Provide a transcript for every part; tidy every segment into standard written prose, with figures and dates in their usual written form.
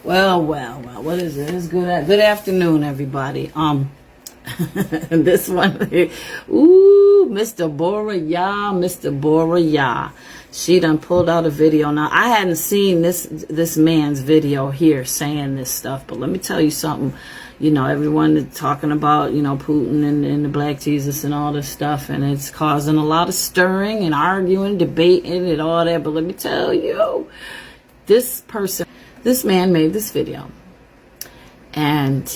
Well, what is it? It's good afternoon, everybody. This one, ooh, Mr. Bora Yah. She done pulled out a video. Now, I hadn't seen this man's video here saying this stuff, but let me tell you something. You know, everyone is talking about, Putin and the Black Jesus and all this stuff, and it's causing a lot of stirring and arguing, debating and all that. But let me tell you, this man made this video, and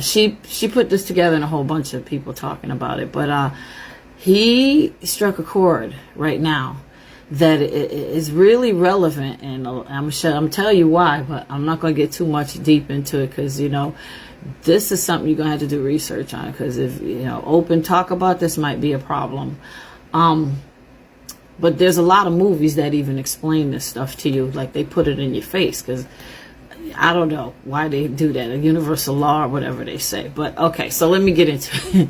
she put this together and a whole bunch of people talking about it. But he struck a chord right now that is really relevant, and I'm telling you why, but I'm not going to get too much deep into it because, this is something you're going to have to do research on, because if, open talk about this might be a problem. But there's a lot of movies that even explain this stuff to you, like they put it in your face, because I don't know why they do that, a universal law or whatever they say. But okay, so let me get into it.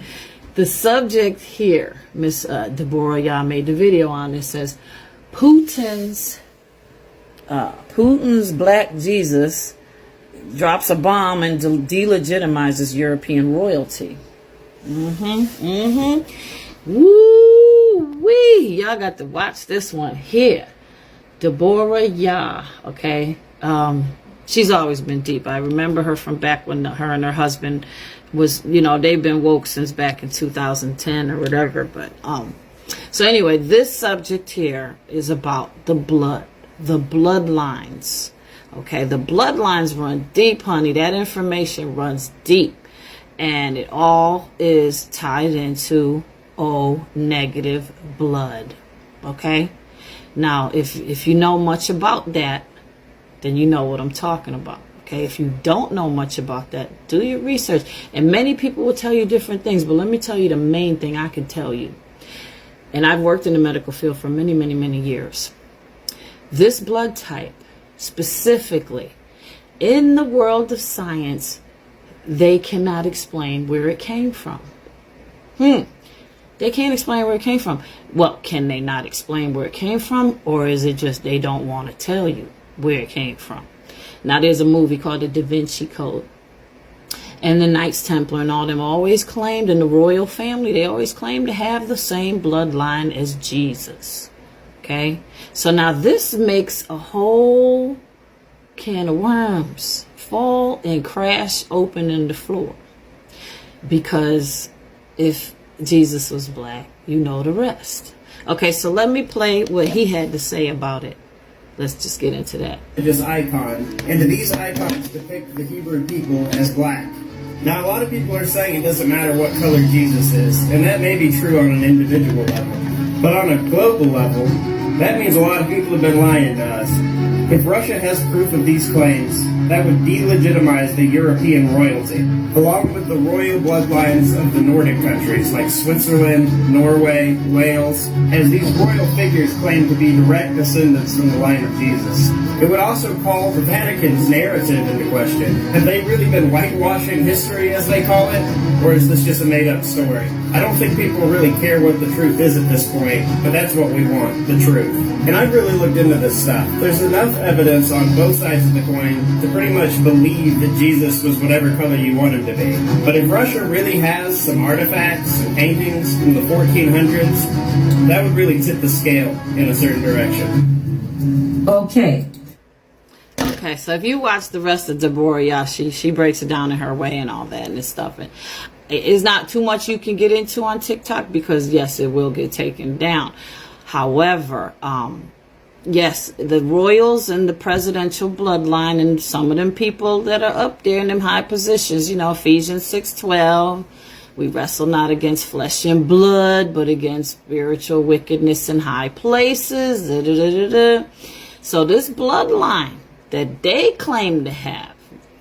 The subject here, Miss Deborah Yah made the video on this, says Putin's Black Jesus drops a bomb and delegitimizes European royalty. Woo-wee! Y'all got to watch this one here. Deborah Yah, okay? She's always been deep. I remember her from back when her and her husband was, they've been woke since back in 2010 or whatever. But so anyway, this subject here is about the bloodlines. Okay, the bloodlines run deep, honey. That information runs deep, and it all is tied into O negative blood. Okay, now if you know much about that, then you know what I'm talking about. Okay, if you don't know much about that, do your research. And many people will tell you different things, but let me tell you the main thing I can tell you. And I've worked in the medical field for many, many, many years. This blood type, specifically, in the world of science, they cannot explain where it came from. They can't explain where it came from. Well, can they not explain where it came from? Or is it just they don't want to tell you where it came from? Now, there's a movie called The Da Vinci Code. And the Knights Templar and all them always claimed, in the royal family, they always claimed to have the same bloodline as Jesus. Okay? So now this makes a whole can of worms fall and crash open in the floor. Because if Jesus was black, you know the rest. Okay, so let me play what he had to say about it. Let's just get into that. This icon, and these icons depict the Hebrew people as black. Now, a lot of people are saying it doesn't matter what color Jesus is, and that may be true on an individual level. But on a global level, that means a lot of people have been lying to us. If Russia has proof of these claims, that would delegitimize the European royalty, along with the royal bloodlines of the Nordic countries like Switzerland, Norway, Wales, as these royal figures claim to be direct descendants from the line of Jesus. It would also call the Vatican's narrative into question. Have they really been whitewashing history, as they call it? Or is this just a made-up story? I don't think people really care what the truth is at this point, but that's what we want, the truth. And I've really looked into this stuff. There's enough evidence on both sides of the coin to pretty much believe that Jesus was whatever color you want him to be. But if Russia really has some artifacts and paintings from the 1400s, that would really tip the scale in a certain direction. Okay, so if you watch the rest of Deborah Yah, she breaks it down in her way and all that and this stuff. And it's not too much you can get into on TikTok because, yes, it will get taken down. However, yes, the royals and the presidential bloodline and some of them people that are up there in them high positions, Ephesians 6:12, we wrestle not against flesh and blood, but against spiritual wickedness in high places. So this bloodline that they claim to have,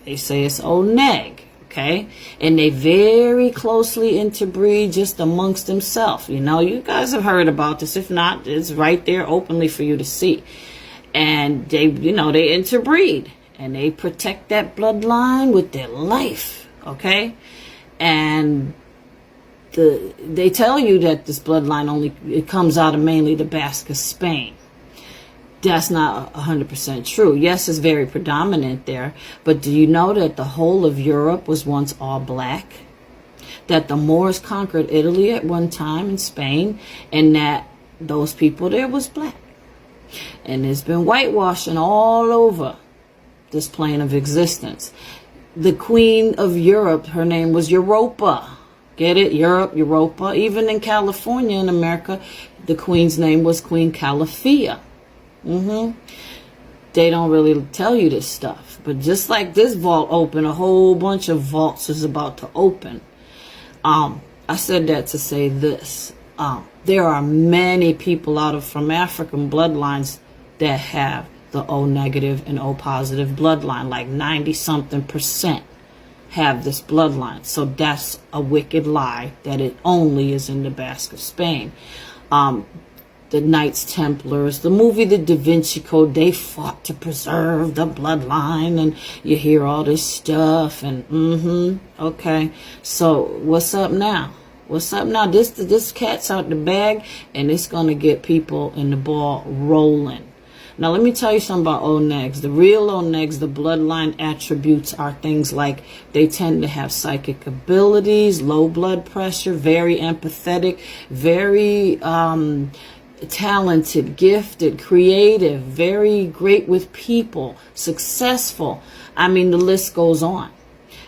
they say it's O-neg. Okay, and they very closely interbreed just amongst themselves. You guys have heard about this. If not, it's right there openly for you to see. And they, they interbreed and they protect that bloodline with their life. Okay, and they tell you that this bloodline it comes out of mainly the Basque of Spain. That's not 100% true. Yes, it's very predominant there, but do you know that the whole of Europe was once all black? That the Moors conquered Italy at one time in Spain, and that those people there was black. And there's been whitewashing all over this plane of existence. The Queen of Europe, her name was Europa. Get it? Europe, Europa. Even in California, in America, the Queen's name was Queen Calafia. They don't really tell you this stuff. But just like this vault opened, a whole bunch of vaults is about to open. I said that to say this. There are many people from African bloodlines that have the O negative and O positive bloodline. Like 90-something% have this bloodline. So that's a wicked lie that it only is in the Basque of Spain. The Knights Templars, the movie The Da Vinci Code, they fought to preserve the bloodline, and you hear all this stuff, and okay. So what's up now? What's up now? This cat's out the bag, and it's gonna get people in the ball rolling. Now let me tell you something about O-negs. The real O-negs, the bloodline attributes are things like they tend to have psychic abilities, low blood pressure, very empathetic, very talented, gifted, creative, very great with people, successful. I mean, the list goes on.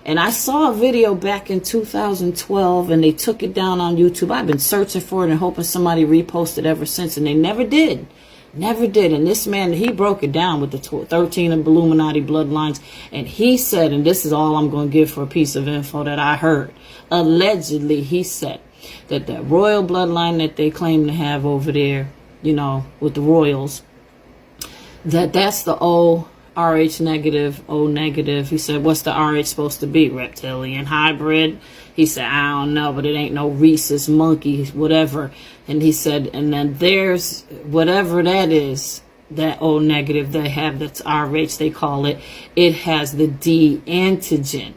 And I saw a video back in 2012, and they took it down on YouTube. I've been searching for it and hoping somebody reposted ever since, and they never did. Never did. And this man, he broke it down with the 13 of Illuminati bloodlines. And he said, and this is all I'm going to give for a piece of info that I heard. Allegedly, he said that royal bloodline that they claim to have over there, you know, with the royals, that's the O, RH negative, O negative. He said, what's the RH supposed to be? Reptilian hybrid? He said, I don't know, but it ain't no rhesus monkey, whatever. And he said, and then there's whatever that is, that O negative they have, that's RH, they call it. It has the D antigen.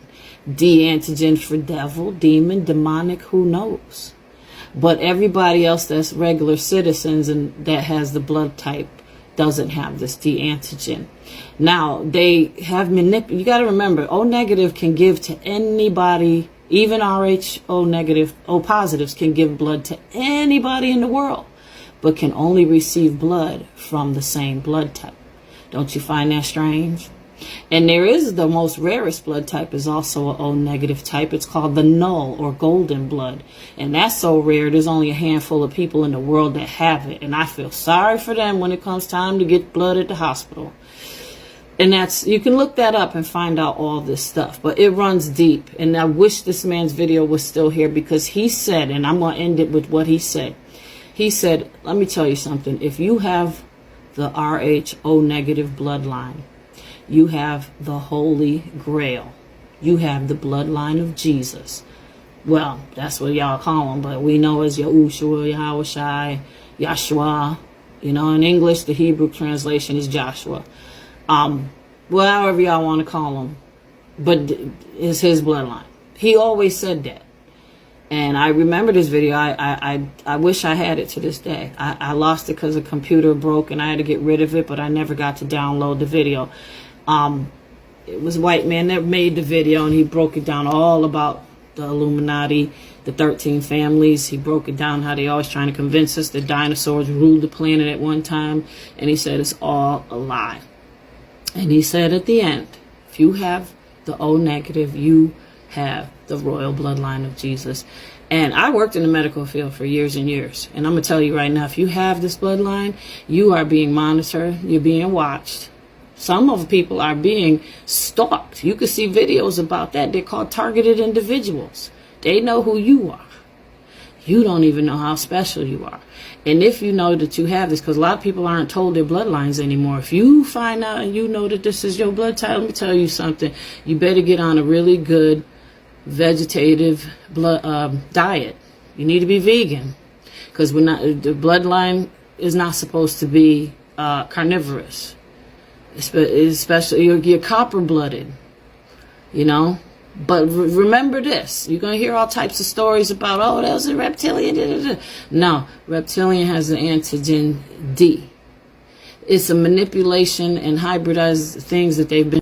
D antigen for devil, demon, demonic, who knows? But everybody else that's regular citizens and that has the blood type doesn't have this D antigen. Now, they have you got to remember, O negative can give to anybody. Even RH, O negative, O positives can give blood to anybody in the world, but can only receive blood from the same blood type. Don't you find that strange? And there is the most rarest blood type is also an O negative type. It's called the null or golden blood. And that's so rare, there's only a handful of people in the world that have it. And I feel sorry for them when it comes time to get blood at the hospital. And that's, you can look that up and find out all this stuff. But it runs deep. And I wish this man's video was still here, because he said, and I'm going to end it with what he said. He said, let me tell you something. If you have the RH O negative bloodline, you have the Holy Grail. You have the bloodline of Jesus. Well, that's what y'all call him, but we know as YAHOSHUA, Yahshua. You know, in English, the Hebrew translation is Joshua. Well, however y'all want to call him, but it's his bloodline. He always said that. And I remember this video. I wish I had it to this day. I lost it because the computer broke and I had to get rid of it, but I never got to download the video. It was a white man that made the video, and he broke it down all about the Illuminati, the 13 families. He broke it down how they always trying to convince us that dinosaurs ruled the planet at one time. And he said it's all a lie. And he said at the end, if you have the O negative, you have the royal bloodline of Jesus. And I worked in the medical field for years and years. And I'm going to tell you right now, if you have this bloodline, you are being monitored. You're being watched. Some of the people are being stalked. You can see videos about that. They're called targeted individuals. They know who you are. You don't even know how special you are. And if you know that you have this, because a lot of people aren't told their bloodlines anymore. If you find out and you know that this is your blood type, let me tell you something. You better get on a really good vegetative diet. You need to be vegan, because the bloodline is not supposed to be carnivorous. Especially you're copper-blooded, you know. But remember this, you're going to hear all types of stories about, oh, that was a reptilian. No, reptilian has an antigen D. it's a manipulation and hybridized things that they've been